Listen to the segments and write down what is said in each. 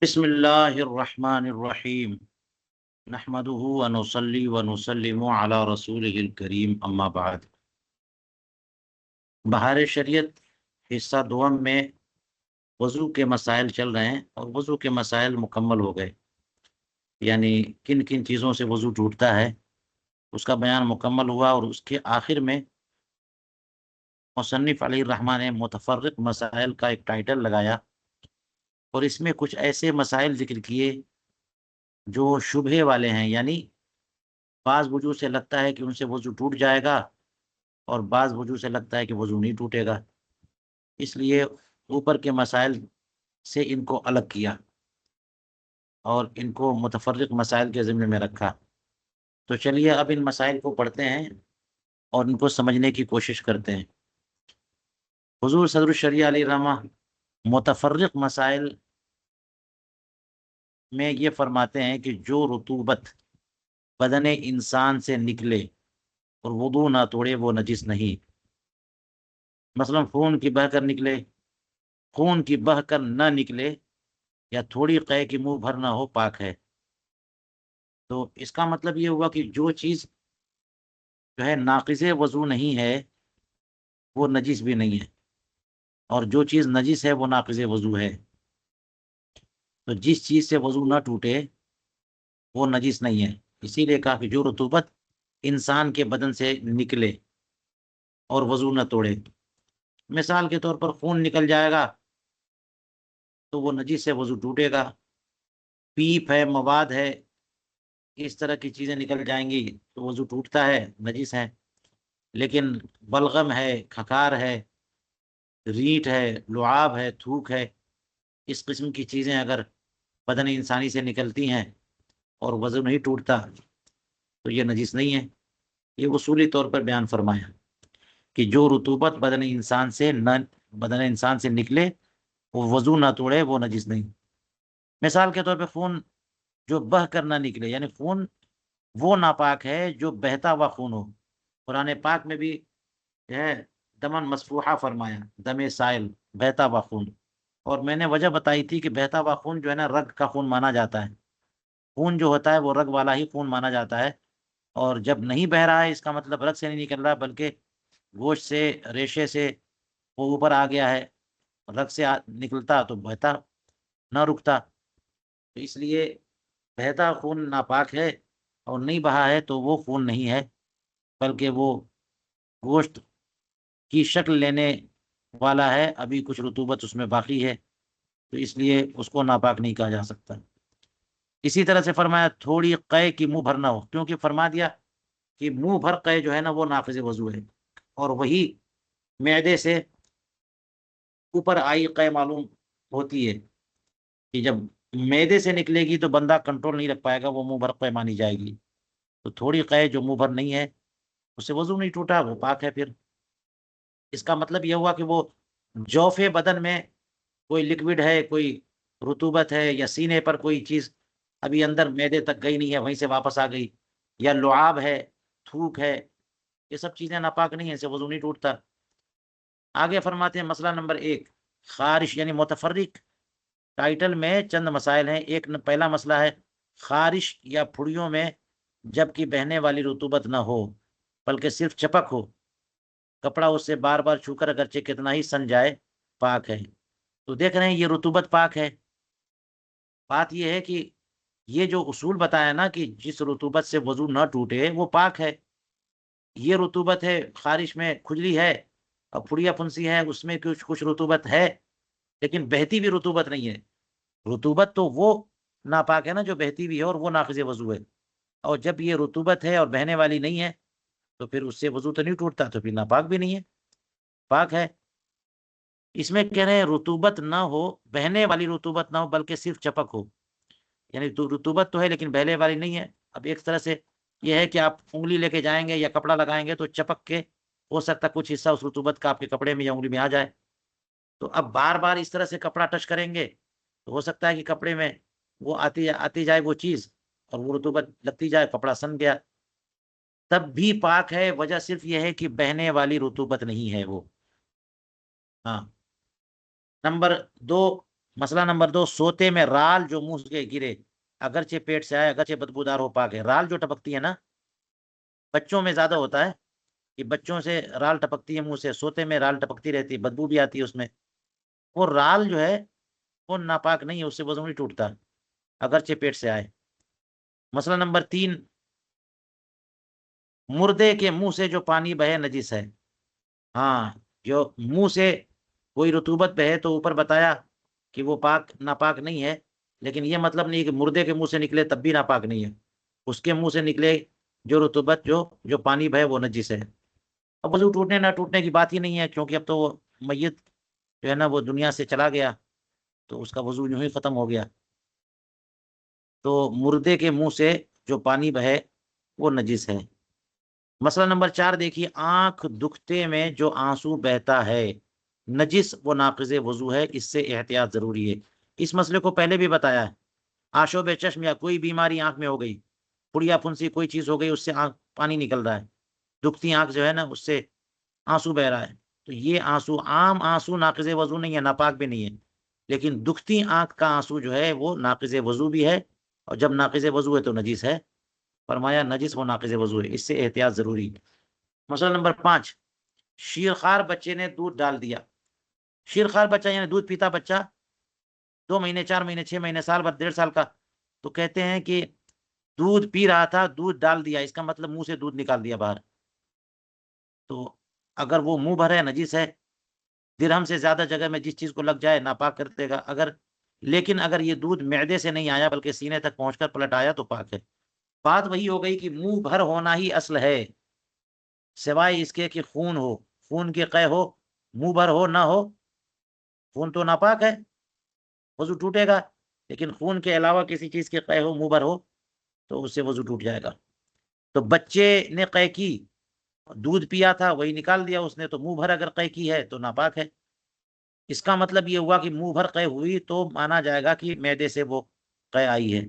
بسم اللہ الرحمن الرحیم نحمده ونصلی ونسلم علی رسولہ الکریم اما بعد۔ بہار شریعت حصہ دوم میں وضو کے مسائل چل رہے ہیں اور وضو کے مسائل مکمل ہو گئے، یعنی کن کن چیزوں سے وضو ٹوٹتا ہے اس کا بیان مکمل ہوا، اور اس کے آخر میں مصنف علیہ الرحمٰن نے متفرق مسائل کا ایک ٹائٹل لگایا، اور اس میں کچھ ایسے مسائل ذکر کیے جو شبہے والے ہیں، یعنی بعض وجوہ سے لگتا ہے کہ ان سے وضو ٹوٹ جائے گا اور بعض وجوہ سے لگتا ہے کہ وضو نہیں ٹوٹے گا، اس لیے اوپر کے مسائل سے ان کو الگ کیا اور ان کو متفرق مسائل کے ضمن میں رکھا۔ تو چلیے اب ان مسائل کو پڑھتے ہیں اور ان کو سمجھنے کی کوشش کرتے ہیں۔ حضور صدر الشریعہ علیہ الرحمہ متفرق مسائل میں یہ فرماتے ہیں کہ جو رطوبت بدن انسان سے نکلے اور وضو نہ توڑے وہ نجس نہیں۔ مثلا خون کی بہ کر نکلے، خون کی بہ کر نہ نکلے، یا تھوڑی قے کی منہ بھر نہ ہو، پاک ہے۔ تو اس کا مطلب یہ ہوا کہ جو چیز جو ہے ناقض وضو نہیں ہے وہ نجس بھی نہیں ہے، اور جو چیز نجس ہے وہ ناقض وضو ہے۔ تو جس چیز سے وضو نہ ٹوٹے وہ نجس نہیں ہے، اسی لیے کہا کہ جو رطوبت انسان کے بدن سے نکلے اور وضو نہ توڑے۔ مثال کے طور پر خون نکل جائے گا تو وہ نجس ہے، وضو ٹوٹے گا۔ پیپ ہے، مواد ہے، اس طرح کی چیزیں نکل جائیں گی تو وضو ٹوٹتا ہے، نجس ہے۔ لیکن بلغم ہے، کھکار ہے، ریٹ ہے، لعاب ہے، تھوک ہے، اس قسم کی چیزیں اگر بدن انسانی سے نکلتی ہیں اور وضو نہیں ٹوٹتا تو یہ نجس نہیں ہے۔ یہ اصولی طور پر بیان فرمایا کہ جو رطوبت بدن انسان سے نکلے وہ وضو نہ توڑے وہ نجس نہیں۔ مثال کے طور پہ خون جو بہ کر نہ نکلے، یعنی خون وہ ناپاک ہے جو بہتا ہوا خون ہو۔ قرآن پاک میں بھی جو ہے دمن مسفوحہ فرمایا، دم سائل، بہتا ہوا خون۔ اور میں نے وجہ بتائی تھی کہ بہتا ہوا خون جو ہے نا رگ کا خون مانا جاتا ہے، خون جو ہوتا ہے وہ رگ والا ہی خون مانا جاتا ہے، اور جب نہیں بہہ رہا ہے اس کا مطلب رگ سے نہیں نکل رہا بلکہ گوشت سے، ریشے سے وہ اوپر آ گیا ہے، رگ سے نکلتا تو بہتا نہ رکتا۔ تو اس لیے بہتا خون ناپاک ہے، اور نہیں بہا ہے تو وہ خون نہیں ہے بلکہ وہ گوشت کی شکل لینے والا ہے، ابھی کچھ رطوبت اس میں باقی ہے، تو اس لیے اس کو ناپاک نہیں کہا جا سکتا۔ اسی طرح سے فرمایا تھوڑی قے کی منہ بھر نہ ہو، کیونکہ فرما دیا کہ منہ بھر قے جو ہے نا وہ ناقض وضو ہے، اور وہی معدے سے اوپر آئی قے معلوم ہوتی ہے کہ جب معدے سے نکلے گی تو بندہ کنٹرول نہیں رکھ پائے گا، وہ منہ بھر قے مانی جائے گی۔ تو تھوڑی قے جو منہ بھر نہیں ہے اس سے وضو نہیں ٹوٹا، وہ پاک ہے۔ پھر اس کا مطلب یہ ہوا کہ وہ جوف بدن میں کوئی لکوڈ ہے، کوئی رطوبت ہے، یا سینے پر کوئی چیز ابھی اندر معدے تک گئی نہیں ہے وہیں سے واپس آ گئی، یا لعاب ہے، تھوک ہے، یہ سب چیزیں ناپاک نہیں ہیں، اس سے وضو نہیں ٹوٹتا۔ آگے فرماتے ہیں مسئلہ نمبر 1، خارش یعنی متفرق ٹائٹل میں چند مسائل ہیں۔ ایک پہلا مسئلہ ہے خارش یا پھڑیوں میں جب کہ بہنے والی رطوبت نہ ہو بلکہ صرف چپک ہو، کپڑا اس سے بار بار چھو کر اگرچہ کتنا ہی سن جائے پاک ہے۔ تو دیکھ رہے ہیں یہ رطوبت پاک ہے۔ بات یہ ہے کہ یہ جو اصول بتایا نا کہ جس رطوبت سے وضو نہ ٹوٹے وہ پاک ہے، یہ رطوبت ہے، خارش میں کھجلی ہے اور پھڑیا پھنسی ہے، اس میں کچھ رطوبت ہے لیکن بہتی بھی رطوبت نہیں ہے۔ رطوبت تو وہ ناپاک ہے نا جو بہتی بھی ہے اور وہ ناقض وضو ہے، اور جب یہ رطوبت ہے اور بہنے والی نہیں ہے تو پھر اس سے وضو تو نہیں ٹوٹتا، تو پھر ناپاک بھی نہیں ہے، پاک ہے۔ اس میں کہہ رہے ہیں رطوبت نہ ہو، بہنے والی رطوبت نہ ہو بلکہ صرف چپک ہو، یعنی تو رطوبت تو ہے لیکن بہنے والی نہیں ہے۔ اب ایک طرح سے یہ ہے کہ آپ انگلی لے کے جائیں گے یا کپڑا لگائیں گے تو چپک کے ہو سکتا کچھ حصہ اس رطوبت کا آپ کے کپڑے میں یا انگلی میں آ جائے، تو اب بار بار اس طرح سے کپڑا ٹچ کریں گے تو ہو سکتا ہے کہ کپڑے میں وہ آتی جائے وہ چیز اور وہ رطوبت لگتی جائے، کپڑا سن گیا، تب بھی پاک ہے۔ وجہ صرف یہ ہے کہ بہنے والی رطوبت نہیں ہے وہ۔ ہاں، نمبر 2، مسئلہ نمبر 2، سوتے میں رال جو منہ سے گرے، اگرچہ پیٹ سے آئے، اگرچہ بدبودار ہو، پاک ہے۔ رال جو ٹپکتی ہے نا، بچوں میں زیادہ ہوتا ہے کہ بچوں سے رال ٹپکتی ہے منہ سے، سوتے میں رال ٹپکتی رہتی ہے، بدبو بھی آتی ہے اس میں، وہ رال جو ہے وہ ناپاک نہیں ہے، اس سے وضو نہیں ٹوٹتا اگرچہ پیٹ سے آئے۔ مسئلہ نمبر 3، مردے کے منہ سے جو پانی بہے نجس ہے۔ ہاں، جو منہ سے کوئی رطوبت بہے تو اوپر بتایا کہ وہ پاک ناپاک نہیں ہے، لیکن یہ مطلب نہیں کہ مردے کے منہ سے نکلے تب بھی ناپاک نہیں ہے، اس کے منہ سے نکلے جو رطوبت جو پانی بہے وہ نجس ہے۔ اب وضو ٹوٹنے نہ ٹوٹنے کی بات ہی نہیں ہے، کیونکہ اب تو وہ میت جو ہے نا وہ دنیا سے چلا گیا، تو اس کا وضو یوں ہی ختم ہو گیا۔ تو مردے کے منہ سے جو پانی بہے وہ نجس ہے۔ مسئلہ نمبر 4 دیکھیے، آنکھ دکھتے میں جو آنسو بہتا ہے نجس و ناقض وضو ہے، اس سے احتیاط ضروری ہے۔ اس مسئلے کو پہلے بھی بتایا ہے، آشوب چشم یا کوئی بیماری آنکھ میں ہو گئی، پڑیا پھنسی کوئی چیز ہو گئی، اس سے آنکھ پانی نکل رہا ہے، دکھتی آنکھ جو ہے نا اس سے آنسو بہ رہا ہے، تو یہ آنسو عام آنسو ناقض وضو نہیں ہے، ناپاک بھی نہیں ہے، لیکن دکھتی آنکھ کا آنسو جو ہے وہ ناقض وضو بھی ہے، اور جب ناقض وضو ہے تو نجس ہے، فرمایا نجس وہ ناقض وضو ہے، اس سے احتیاط ضروری ہے۔ مسئلہ نمبر 5، شیرخوار بچے نے دودھ ڈال دیا۔ شیرخوار بچہ یعنی دودھ پیتا بچہ، 2 مہینے 4 مہینے 6 مہینے سال بھر 1.5 سال کا، تو کہتے ہیں کہ دودھ پی رہا تھا، دودھ ڈال دیا، اس کا مطلب منہ سے دودھ نکال دیا باہر، تو اگر وہ منہ بھر ہے نجس ہے، درہم سے زیادہ جگہ میں جس چیز کو لگ جائے ناپاک کر دے گا، لیکن اگر یہ دودھ معدے سے نہیں آیا بلکہ سینے تک پہنچ کر پلٹ آیا تو پاک ہے۔ بات وہی ہو گئی کہ منہ بھر ہونا ہی اصل ہے، سوائے اس کے کہ خون ہو، خون کی قے ہو، منہ بھر ہو نہ ہو، خون تو ناپاک ہے، وضو ٹوٹے گا، لیکن خون کے علاوہ کسی چیز کی قے ہو، منہ بھر ہو، تو اس سے وضو ٹوٹ جائے گا۔ تو بچے نے قے کی، دودھ پیا تھا وہی نکال دیا اس نے، تو منہ بھر اگر قے کی ہے تو ناپاک ہے۔ اس کا مطلب یہ ہوا کہ منہ بھر قے ہوئی تو مانا جائے گا کہ معدے سے وہ قے آئی ہے،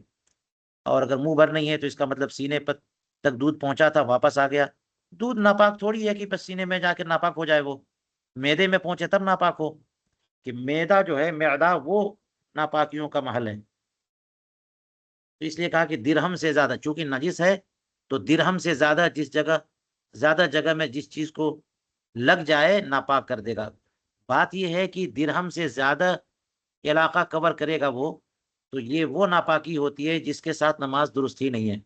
اور اگر منہ بھر نہیں ہے تو اس کا مطلب سینے پر تک دودھ پہنچا تھا واپس آ گیا۔ دودھ ناپاک تھوڑی ہے کہ بس سینے میں جا کے ناپاک ہو جائے، وہ معدے میں پہنچے تب ناپاک ہو، کہ معدہ جو ہے، معدہ وہ ناپاکیوں کا محل ہے۔ تو اس لیے کہا کہ درہم سے زیادہ، چونکہ نجس ہے تو درہم سے زیادہ زیادہ جگہ میں جس چیز کو لگ جائے ناپاک کر دے گا۔ بات یہ ہے کہ درہم سے زیادہ علاقہ کور کرے گا وہ، تو یہ وہ ناپاکی ہوتی ہے جس کے ساتھ نماز درست ہی نہیں ہے،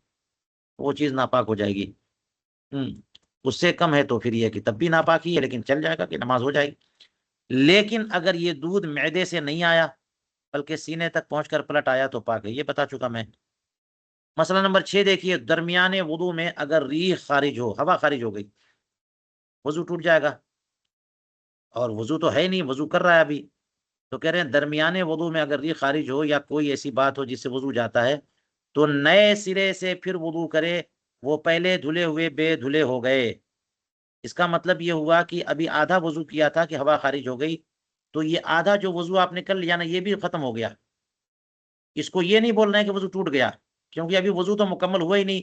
وہ چیز ناپاک ہو جائے گی۔ اس سے کم ہے تو پھر یہ کہ تب بھی ناپاکی ہے، لیکن چل جائے گا کہ نماز ہو جائے گی۔ لیکن اگر یہ دودھ معدے سے نہیں آیا بلکہ سینے تک پہنچ کر پلٹ آیا تو پاک ہے، یہ بتا چکا میں۔ مسئلہ نمبر 6 دیکھیے، درمیان وضو میں اگر ریح خارج ہو، ہوا خارج ہو گئی، وضو ٹوٹ جائے گا، اور وضو تو ہے نہیں، وضو کر رہا ہے ابھی، تو کہہ رہے ہیں درمیان وضو میں اگر ریح خارج ہو یا کوئی ایسی بات ہو جس سے وضو جاتا ہے تو نئے سرے سے پھر وضو کرے، وہ پہلے دھلے ہوئے بے دھلے ہو گئے۔ اس کا مطلب یہ ہوا کہ ابھی آدھا وضو کیا تھا کہ ہوا خارج ہو گئی، تو یہ آدھا جو وضو آپ نے کر لیا نا یہ بھی ختم ہو گیا۔ اس کو یہ نہیں بولنا ہے کہ وضو ٹوٹ گیا، کیونکہ ابھی وضو تو مکمل ہوا ہی نہیں،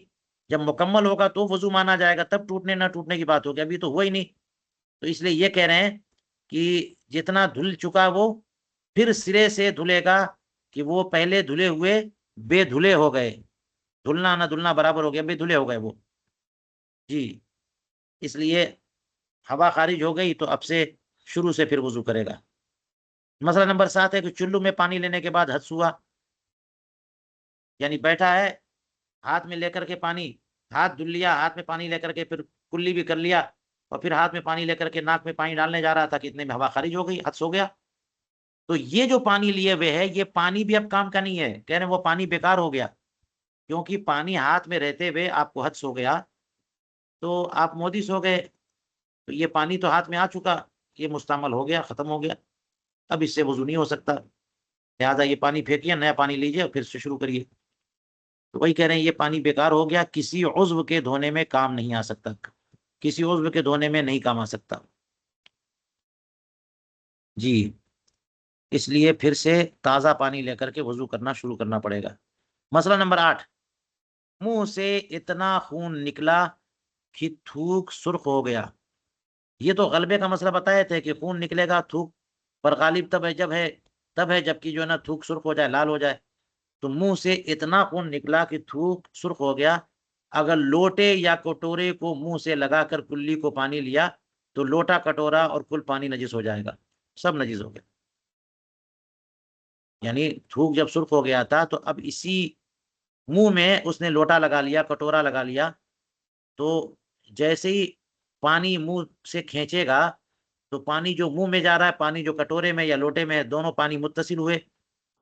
جب مکمل ہوگا تو وضو مانا جائے گا، تب ٹوٹنے نہ ٹوٹنے کی بات ہوگی، ابھی تو ہوا ہی نہیں۔ تو اس لیے یہ کہہ رہے ہیں کہ جتنا دھل چکا وہ پھر سرے سے دھلے گا، کہ وہ پہلے دھلے ہوئے بے دھلے ہو گئے، دھلنا نہ دھلنا برابر ہو گیا، بے دھلے ہو گئے وہ، جی۔ اس لیے ہوا خارج ہو گئی تو اب سے شروع سے پھر وضو کرے گا۔ مسئلہ نمبر 7 ہے کہ چلو میں پانی لینے کے بعد حدث ہوا، یعنی بیٹھا ہے، ہاتھ میں لے کر کے پانی، ہاتھ دھل لیا، ہاتھ میں پانی لے کر کے پھر کلی بھی کر لیا، اور پھر ہاتھ میں پانی لے کر کے ناک میں پانی ڈالنے جا رہا تھا کہ اتنے میں ہوا خارج ہو گئی، حدث ہو گیا۔ تو یہ جو پانی لیے ہوئے ہے یہ پانی بھی اب کام کا نہیں ہے، کہہ رہے ہیں وہ پانی بیکار ہو گیا، کیونکہ پانی ہاتھ میں رہتے ہوئے آپ کو حدث ہو گیا تو آپ مودس ہو گئے، تو یہ پانی تو ہاتھ میں آ چکا، یہ مستعمل ہو گیا، ختم ہو گیا، اب اس سے وضو نہیں ہو سکتا، لہٰذا یہ پانی پھینکیے، نیا پانی لیجیے اور پھر سے شروع کریے۔ تو وہی کہہ رہے ہیں یہ پانی بیکار ہو گیا، کسی عضو کے دھونے میں کام نہیں آ سکتا، کسی عضو کے دھونے میں نہیں کام آ سکتا، جی۔ اس لیے پھر سے تازہ پانی لے کر کے وضو کرنا شروع کرنا پڑے گا۔ مسئلہ نمبر 8، منہ سے اتنا خون نکلا کہ تھوک سرخ ہو گیا۔ یہ تو غلبے کا مسئلہ بتایا تھے کہ خون نکلے گا تھوک پر غالب تب ہے جب ہے تب ہے جبکہ جو ہے نا تھوک سرخ ہو جائے، لال ہو جائے. تو منہ سے اتنا خون نکلا کہ تھوک سرخ ہو گیا. اگر لوٹے یا کٹورے کو منہ سے لگا کر کلی کو پانی لیا تو لوٹا، کٹورا اور کل پانی نجس ہو جائے گا، سب نجس ہو گیا. یعنی تھوک جب سرخ ہو گیا تھا تو اب اسی منہ میں اس نے لوٹا لگا لیا، کٹورا لگا لیا، تو جیسے ہی پانی منہ سے کھینچے گا تو پانی جو منہ میں جا رہا ہے، پانی جو کٹورے میں یا لوٹے میں، دونوں پانی متصل ہوئے،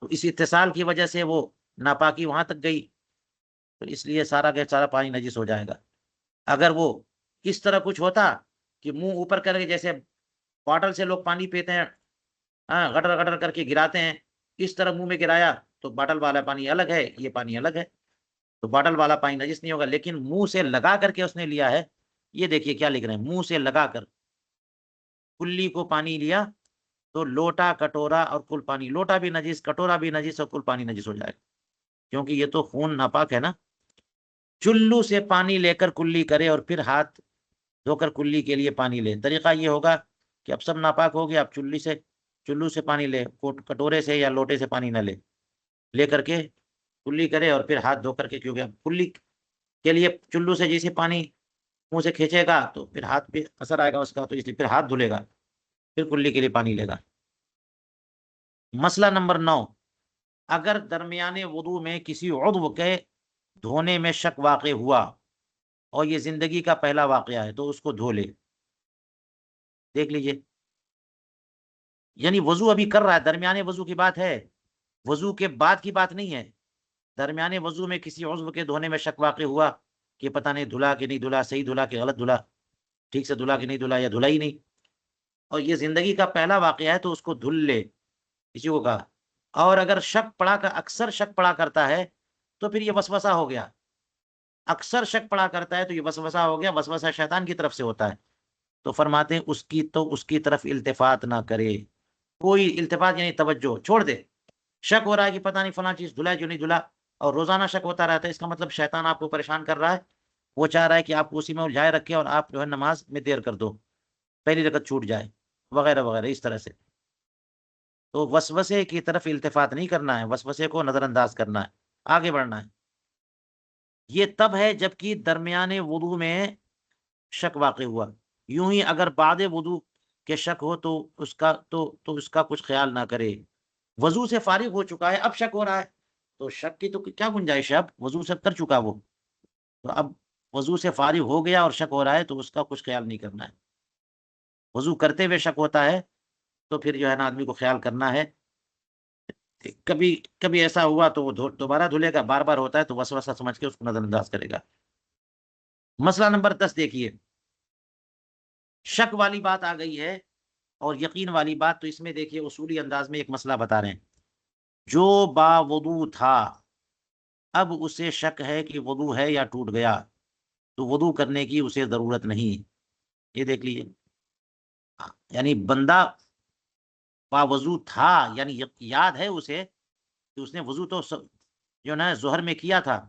تو اس اتصال کی وجہ سے وہ ناپاکی وہاں تک گئی، تو اس لیے سارا کا سارا پانی نجس ہو جائے گا. اگر وہ کس طرح کچھ ہوتا کہ منہ اوپر کر کے، جیسے باٹل سے لوگ پانی پیتے ہیں، ہاں، گٹر گٹر کر کے گراتے ہیں، اس طرح منہ میں گرایا تو باٹل والا پانی الگ ہے، یہ پانی الگ ہے، تو باٹل والا پانی نجس نہیں ہوگا. لیکن منہ سے لگا کر کے اس نے لیا ہے، یہ دیکھیے کیا لکھ رہے ہیں، منہ سے لگا کر کلی کو پانی لیا تو لوٹا، کٹورا اور کل پانی، لوٹا بھی نجس، کٹورا بھی نجس اور کل پانی نجس ہو جائے گا، کیونکہ یہ تو خون ناپاک ہے نا. چلو سے پانی لے کر کلی کرے اور پھر ہاتھ دھو کر کلی کے لیے پانی لے. طریقہ یہ ہوگا کہ اب سب ناپاک ہو گیا، اب چلو سے پانی لے، کٹورے سے یا لوٹے سے پانی نہ لے کر کے کلی کرے اور پھر ہاتھ دھو کر کے، کیونکہ اب کلی کے لیے چلو سے جیسے پانی منہ سے کھینچے گا تو پھر ہاتھ پہ اثر آئے گا اس کا، تو اس لیے پھر ہاتھ دھلے گا، پھر کلی کے لیے پانی لے گا. مسئلہ نمبر 9، اگر درمیانے وضو میں کسی عضو کے دھونے میں شک واقع ہوا اور یہ زندگی کا پہلا واقعہ ہے تو اس کو دھو لے. دیکھ لیجئے، یعنی وضو ابھی کر رہا ہے، درمیانے وضو کی بات ہے، وضو کے بعد کی بات نہیں ہے. درمیانے وضو میں کسی عضو کے دھونے میں شک واقع ہوا کہ پتہ نہیں دھلا کہ نہیں دھلا، صحیح دھلا کہ غلط دھلا، ٹھیک سے دھلا کہ نہیں دھلا یا دھلا ہی نہیں، اور یہ زندگی کا پہلا واقعہ ہے تو اس کو دھل لے، کسی کو کہا. اور اگر اکثر شک پڑا کرتا ہے تو پھر یہ وسوسہ ہو گیا. اکثر شک پڑا کرتا ہے تو یہ وسوسہ ہو گیا، وسوسہ شیطان کی طرف سے ہوتا ہے. تو فرماتے ہیں اس کی طرف التفات نہ کرے، کوئی التفات یعنی توجہ چھوڑ دے. شک ہو رہا ہے کہ پتہ نہیں فلاں چیز دھلا ہے جو نہیں دھلا، اور روزانہ شک ہوتا رہتا ہے، اس کا مطلب شیطان آپ کو پریشان کر رہا ہے، وہ چاہ رہا ہے کہ آپ کو اسی میں الجھائے رکھے اور آپ جو ہے نماز میں دیر کر دو، پہلی رکعت چھوٹ جائے وغیرہ وغیرہ اس طرح سے. تو وسوسے کی طرف التفات نہیں کرنا ہے، وسوسے کو نظر انداز کرنا ہے، آگے بڑھنا ہے. یہ تب ہے جبکہ درمیانے وضو میں شک واقع ہوا. یوں ہی اگر بعد وضو کے شک ہو تو اس کا کچھ خیال نہ کرے. وضو سے فارغ ہو چکا ہے، اب شک ہو رہا ہے تو شک کی تو کیا گنجائش ہے، اب وضو سے کر چکا وہ، تو اب وضو سے فارغ ہو گیا اور شک ہو رہا ہے تو اس کا کچھ خیال نہیں کرنا ہے. وضو کرتے ہوئے شک ہوتا ہے تو پھر جو ہے نا آدمی کو خیال کرنا ہے. کبھی کبھی ایسا ہوا تو وہ دوبارہ دھلے گا، بار بار ہوتا ہے تو وسوسہ سمجھ کے اس کو نظر انداز کرے گا. مسئلہ نمبر 10 دیکھیے، شک والی بات آ گئی ہے اور یقین والی بات. تو اس میں دیکھیے اصولی انداز میں ایک مسئلہ بتا رہے ہیں. جو باوضو تھا اب اسے شک ہے کہ وضو ہے یا ٹوٹ گیا تو وضو کرنے کی اسے ضرورت نہیں. یہ دیکھ لیجیے، یعنی بندہ باوضو تھا، یعنی یاد ہے اسے کہ اس نے وضو تو جو نا ظہر میں کیا تھا،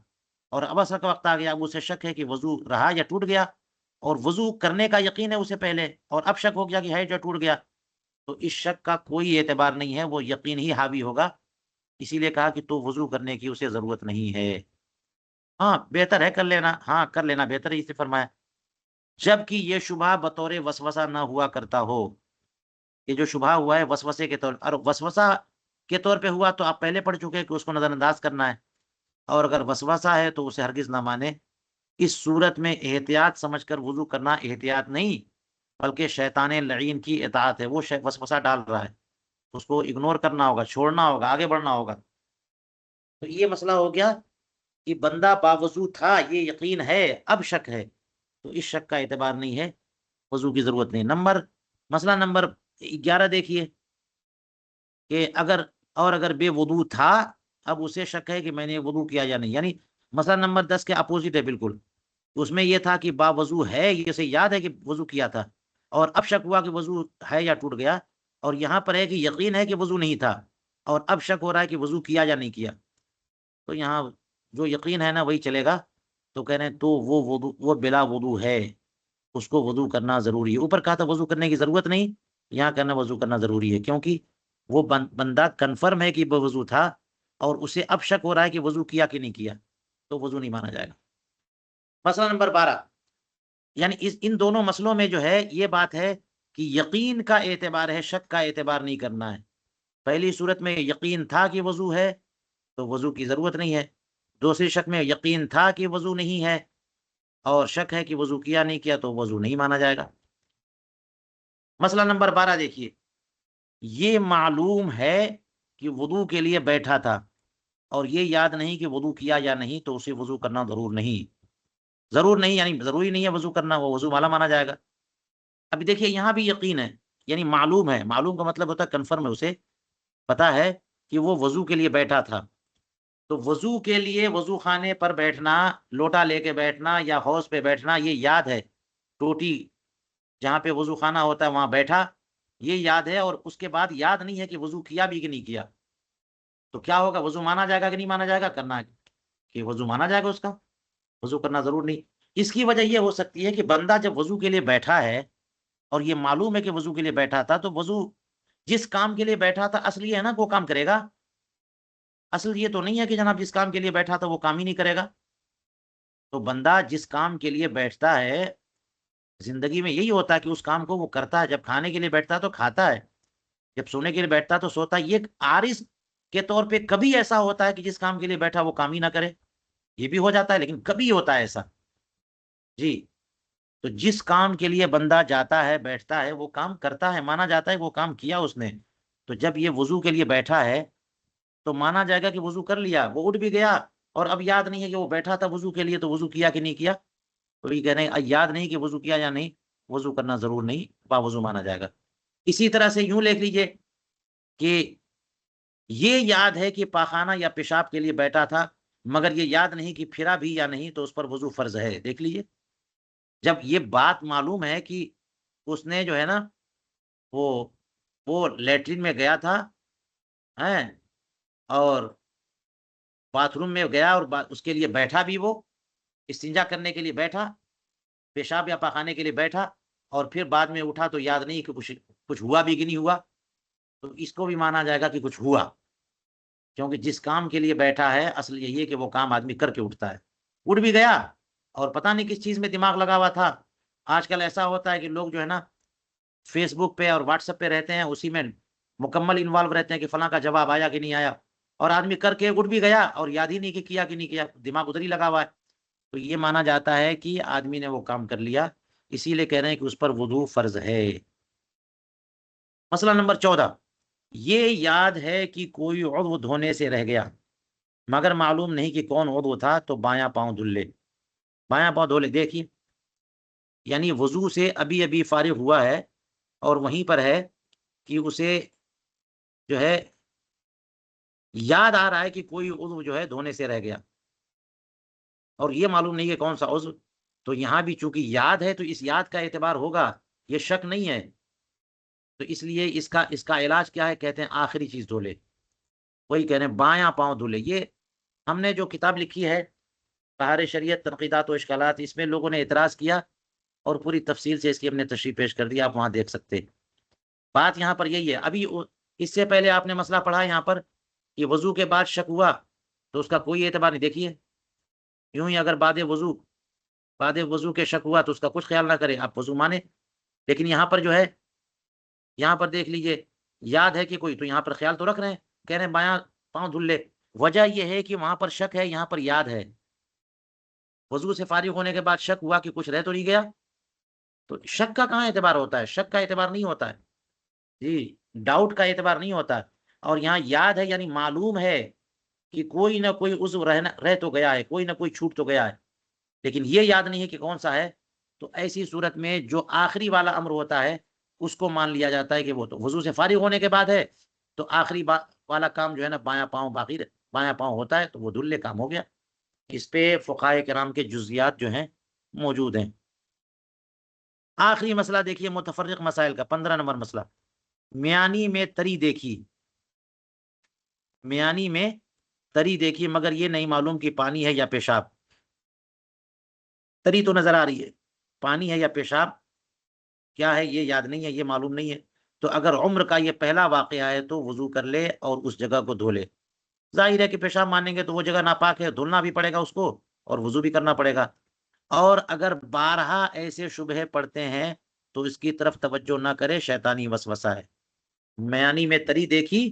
اور اب عصر کا وقت آ گیا، اب اسے شک ہے کہ وضو رہا یا ٹوٹ گیا، اور وضو کرنے کا یقین ہے اسے پہلے، اور اب شک ہو گیا کہ ہے جو ٹوٹ گیا. تو اس شک کا کوئی اعتبار نہیں ہے، وہ یقین ہی حاوی ہوگا. اسی لیے کہا کہ تو وضو کرنے کی اسے ضرورت نہیں ہے. ہاں بہتر ہے کر لینا، ہاں کر لینا بہتر ہے، اسے فرمایا. جبکہ یہ شبہ بطور وسوسہ نہ ہوا کرتا ہو. یہ جو شبہ ہوا ہے وسوسے کے طور، اور وسوسہ کے طور پہ ہوا تو آپ پہلے پڑھ چکے کہ اس کو نظر انداز کرنا ہے، اور اگر وسوسہ ہے تو اسے ہرگز نہ مانے. اس صورت میں احتیاط سمجھ کر وضو کرنا احتیاط نہیں بلکہ شیطان لعین کی اطاعت ہے. وہ وسوسہ ڈال رہا ہے، اس کو اگنور کرنا ہوگا، چھوڑنا ہوگا، آگے بڑھنا ہوگا. تو یہ مسئلہ ہو گیا کہ بندہ باوضو تھا، یہ یقین ہے، اب شک ہے تو اس شک کا اعتبار نہیں ہے، وضو کی ضرورت نہیں. مسئلہ نمبر 11 دیکھیے کہ اگر بے وضو تھا اب اسے شک ہے کہ میں نے وضو کیا یا نہیں. یعنی مسئلہ نمبر 10 کے اپوزٹ ہے بالکل. اس میں یہ تھا کہ باوضو ہے، یہ اسے یاد ہے کہ وضو کیا تھا، اور اب شک ہوا کہ وضو ہے یا ٹوٹ گیا. اور یہاں پر ہے کہ یقین ہے کہ وضو نہیں تھا اور اب شک ہو رہا ہے کہ وضو کیا یا نہیں کیا. تو یہاں جو یقین ہے نا وہی چلے گا. تو کہہ رہے ہیں تو وہ بلا وضو ہے، اس کو وضو کرنا ضروری ہے. اوپر کہا تھا وضو کرنے کی ضرورت نہیں، یہاں کرنا وضو کرنا ضروری ہے. کیونکہ وہ بندہ کنفرم ہے کہ بے وضو تھا اور اسے اب شک ہو رہا ہے کہ وضو کیا کہ نہیں کیا، تو وضو نہیں مانا جائے گا۔ مسئلہ نمبر 12، یعنی ان دونوں مسئلوں میں جو ہے یہ بات ہے کہ یقین کا اعتبار ہے، شک کا اعتبار نہیں کرنا ہے۔ پہلی صورت میں یقین تھا کہ وضو ہے تو وضو کی ضرورت نہیں ہے، دوسری شک میں یقین تھا کہ وضو نہیں ہے اور شک ہے کہ وضو کیا نہیں کیا، تو وضو نہیں مانا جائے گا۔ مسئلہ نمبر 12 دیکھیے، یہ معلوم ہے کہ وضو کے لیے بیٹھا تھا اور یہ یاد نہیں کہ وضو کیا یا نہیں، تو اسے وضو کرنا ضرور نہیں یعنی ضروری نہیں ہے وضو کرنا، وہ وضو والا مانا جائے گا۔ ابھی دیکھیے یہاں بھی یقین ہے، یعنی معلوم ہے، معلوم کا مطلب ہوتا ہے کنفرم ہے، اسے پتا ہے کہ وہ وضو کے لیے بیٹھا تھا۔ تو وضو کے لیے وضو خانے پر بیٹھنا، لوٹا لے کے بیٹھنا یا حوض پہ بیٹھنا، یہ یاد ہے، ٹوٹی جہاں پہ وضو خانہ ہوتا ہے وہاں بیٹھا، یہ یاد ہے، اور اس کے بعد یاد نہیں ہے کہ وضو کیا بھی کہ نہیں کیا، تو کیا ہوگا؟ وضو مانا جائے گا کہ نہیں مانا جائے گا؟ کرنا کہ وضو مانا جائے گا، اس کا وضو کرنا ضرور نہیں۔ اس کی وجہ یہ ہو سکتی ہے کہ بندہ جب وضو کے لیے بیٹھا ہے اور یہ معلوم ہے کہ وضو کے لیے بیٹھا تھا، تو وضو جس کام کے لیے بیٹھا تھا اصل یہ ہے نا وہ کام کرے گا، اصل یہ تو نہیں ہے کہ جناب جس کام کے لیے بیٹھا تھا وہ کام ہی نہیں کرے گا۔ تو بندہ جس کام کے لیے بیٹھتا ہے زندگی میں یہی ہوتا ہے کہ اس کام کو وہ کرتا ہے، جب کھانے کے لیے بیٹھتا ہے تو کھاتا ہے، جب سونے کے لیے بیٹھتا ہے تو سوتا ہے۔ یہ عارض کے طور پہ کبھی ایسا ہوتا ہے کہ جس کام کے لیے بیٹھا وہ کام ہی نہ کرے، یہ بھی ہو جاتا ہے، لیکن کبھی ہوتا ہے ایسا جی۔ تو جس کام کے لیے بندہ جاتا ہے بیٹھتا ہے وہ کام کرتا ہے، مانا جاتا ہے وہ کام کیا اس نے۔ تو جب یہ وضو کے لیے بیٹھا ہے تو مانا جائے گا کہ وضو کر لیا، وہ اٹھ بھی گیا اور اب یاد نہیں ہے کہ وہ بیٹھا تھا وضو کے لیے، تو وضو کیا کہ نہیں کیا؟ تو یہ کہہ رہے ہیں یاد نہیں کہ وضو کیا یا نہیں، وضو کرنا ضرور نہیں، با وضو مانا جائے گا۔ اسی طرح سے یوں لکھ لیجئے کہ یہ یاد ہے کہ پاخانہ یا پیشاب کے لیے بیٹھا تھا، مگر یہ یاد نہیں کہ پھرا بھی یا نہیں، تو اس پر وضو فرض ہے۔ دیکھ لیجئے، جب یہ بات معلوم ہے کہ اس نے جو ہے نا وہ لیٹرین میں گیا تھا ہیں اور باتھ روم میں گیا اور اس کے لیے بیٹھا بھی، وہ استنجا کرنے کے لیے بیٹھا، پیشاب یا پاخانے کے لیے بیٹھا، اور پھر بعد میں اٹھا تو یاد نہیں کہ کچھ ہوا بھی کہ نہیں ہوا، تو اس کو بھی مانا جائے گا کہ کچھ ہوا، کیونکہ جس کام کے لیے بیٹھا ہے اصل یہی ہے کہ وہ کام آدمی کر کے اٹھتا ہے۔ اٹھ بھی گیا اور پتہ نہیں کس چیز میں دماغ لگا ہوا تھا۔ آج کل ایسا ہوتا ہے کہ لوگ جو ہے نا فیس بک پہ اور واٹس ایپ پہ رہتے ہیں، اسی میں مکمل انوالو رہتے ہیں کہ فلاں کا جواب آیا کہ نہیں آیا، اور آدمی کر کے اٹھ بھی گیا اور یاد ہی نہیں کہ کیا کہ نہیں کیا، دماغ ادھر ہی لگا ہوا ہے، تو یہ مانا جاتا ہے کہ آدمی نے وہ کام کر لیا، اسی لیے کہہ رہے ہیں کہ اس پر وضو فرض ہے۔ مسئلہ نمبر 14، یہ یاد ہے کہ کوئی عضو دھونے سے رہ گیا مگر معلوم نہیں کہ کون عضو تھا، تو بایاں پاؤں دھل لے، بایاں پاؤں دھو لے۔ دیکھیے یعنی وضو سے ابھی ابھی فارغ ہوا ہے اور وہیں پر ہے کہ اسے جو ہے یاد آ رہا ہے کہ کوئی عضو جو ہے دھونے سے رہ گیا اور یہ معلوم نہیں ہے کون سا عضو، تو یہاں بھی چونکہ یاد ہے تو اس یاد کا اعتبار ہوگا، یہ شک نہیں ہے، تو اس لیے اس کا علاج کیا ہے؟ کہتے ہیں آخری چیز دھو لے، وہی کہہ رہے ہیں بایاں پاؤں دھلے۔ یہ ہم نے جو کتاب لکھی ہے بہار شریعت تنقیدات و اشکالات، اس میں لوگوں نے اعتراض کیا اور پوری تفصیل سے اس کی ہم نے تشریح پیش کر دی، آپ وہاں دیکھ سکتے ہیں۔ بات یہاں پر یہی ہے، ابھی اس سے پہلے آپ نے مسئلہ پڑھا یہاں پر کہ وضو کے بعد شک ہوا تو اس کا کوئی اعتبار نہیں۔ دیکھیے یوں ہی اگر بعد وضو کے شک ہوا تو اس کا کچھ خیال نہ کرے، آپ وضو مانے، لیکن یہاں پر جو ہے یہاں پر دیکھ لیجئے یاد ہے کہ کوئی، تو یہاں پر خیال تو رکھ رہے ہیں، کہہ رہے ہیں بایاں پاؤں دھل لے۔ وجہ یہ ہے کہ وہاں پر شک ہے، یہاں پر یاد ہے، وضو سے فارغ ہونے کے بعد شک ہوا کہ کچھ رہ تو نہیں گیا، تو شک کا کہاں اعتبار ہوتا ہے؟ شک کا اعتبار نہیں ہوتا ہے جی، ڈاؤٹ کا اعتبار نہیں ہوتا، اور یہاں یاد ہے یعنی معلوم ہے کہ کوئی نہ کوئی عضو رہ تو گیا ہے، کوئی نہ کوئی چھوٹ تو گیا ہے، لیکن یہ یاد نہیں ہے کہ کون سا ہے، تو ایسی صورت میں جو آخری والا امر ہوتا ہے اس کو مان لیا جاتا ہے کہ وہ تو وضو سے فارغ ہونے کے بعد ہے، تو آخری والا کام جو ہے نا بایاں پاؤں بایاں پاؤں ہوتا ہے، تو وہ دھلے کام ہو گیا۔ اس پہ فقہائے کرام کے جزیات جو ہیں موجود ہیں۔ آخری مسئلہ دیکھیے متفرق مسائل کا 15 نمبر مسئلہ، میانی میں تری دیکھی، میانی میں تری دیکھی مگر یہ نہیں معلوم کہ پانی ہے یا پیشاب، تری تو نظر آ رہی ہے، پانی ہے یا پیشاب کیا ہے یہ یاد نہیں ہے، یہ معلوم نہیں ہے، تو اگر عمر کا یہ پہلا واقعہ ہے تو وضو کر لے اور اس جگہ کو دھو لے۔ ظاہر ہے کہ پیشاب مانیں گے تو وہ جگہ ناپاک ہے، دھلنا بھی پڑے گا اس کو اور وضو بھی کرنا پڑے گا۔ اور اگر بارہا ایسے شبہے پڑتے ہیں تو اس کی طرف توجہ نہ کرے، شیطانی وسوسہ ہے۔ میانی میں تری دیکھی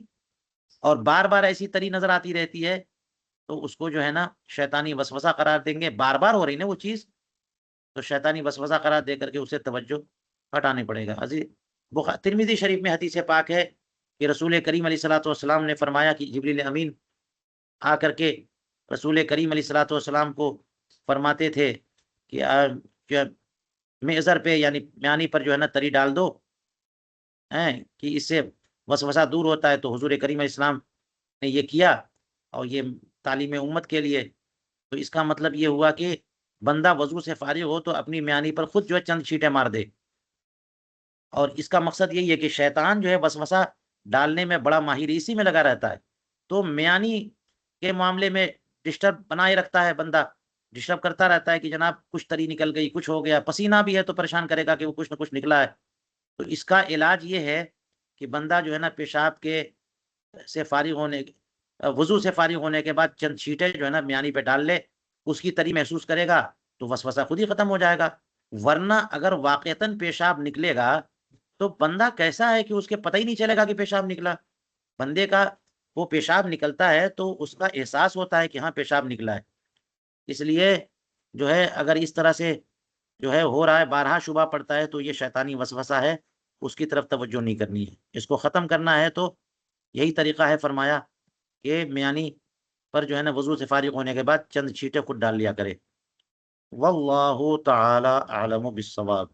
اور بار بار ایسی تری نظر آتی رہتی ہے تو اس کو جو ہے نا شیطانی وسوسہ قرار دیں گے، بار بار ہو رہی نا وہ چیز، تو شیطانی وسوسہ قرار دے کر کے اسے توجہ ہٹانے پڑے گا۔ عزیز ترمذی شریف میں حدیث پاک ہے کہ رسول کریم علیہ الصلوۃ والسلام نے فرمایا کہ جبریل امین آ کر کے رسول کریم علیہ الصلوۃ والسلام کو فرماتے تھے کہ جو معذر پہ یعنی میانی پر جو ہے نا تری ڈال دو، کہ اس سے وسوسہ دور ہوتا ہے۔ تو حضور کریم علیہ السلام نے یہ کیا اور یہ تعلیم امت کے لیے۔ تو اس کا مطلب یہ ہوا کہ بندہ وضو سے فارغ ہو تو اپنی میانی پر خود جو ہے چند چھینٹیں مار دے، اور اس کا مقصد یہی ہے کہ شیطان جو ہے وسوسہ ڈالنے میں بڑا ماہر اسی میں لگا رہتا ہے، تو میانی کے معاملے میں ڈسٹرب بنائے رکھتا ہے، بندہ ڈسٹرب کرتا رہتا ہے کہ جناب کچھ تری نکل گئی، کچھ ہو گیا، پسینہ بھی ہے تو پریشان کرے گا کہ وہ کچھ نہ کچھ نکلا ہے۔ تو اس کا علاج یہ ہے کہ بندہ جو ہے نا پیشاب کے سے فارغ ہونے وضو سے فارغ ہونے کے بعد چند چھینٹیں جو ہے نا میانی پہ ڈال لے، اس کی تری محسوس کرے گا تو وسوسہ خود ہی ختم ہو جائے گا۔ ورنہ اگر واقعتاً پیشاب نکلے گا تو بندہ کیسا ہے کہ اس کے پتہ ہی نہیں چلے گا کہ پیشاب نکلا۔ بندے کا وہ پیشاب نکلتا ہے تو اس کا احساس ہوتا ہے کہ ہاں پیشاب نکلا ہے۔ اس لیے جو ہے اگر اس طرح سے جو ہے ہو رہا ہے، بارہا شبہ پڑتا ہے، تو یہ شیطانی وسوسہ ہے، اس کی طرف توجہ نہیں کرنی ہے۔ اس کو ختم کرنا ہے تو یہی طریقہ ہے، فرمایا کہ میانی پر جو ہے نا وضو سے فارغ ہونے کے بعد چند چھینٹیں خود ڈال لیا کرے۔ واللہ تعالی اعلم بالصواب۔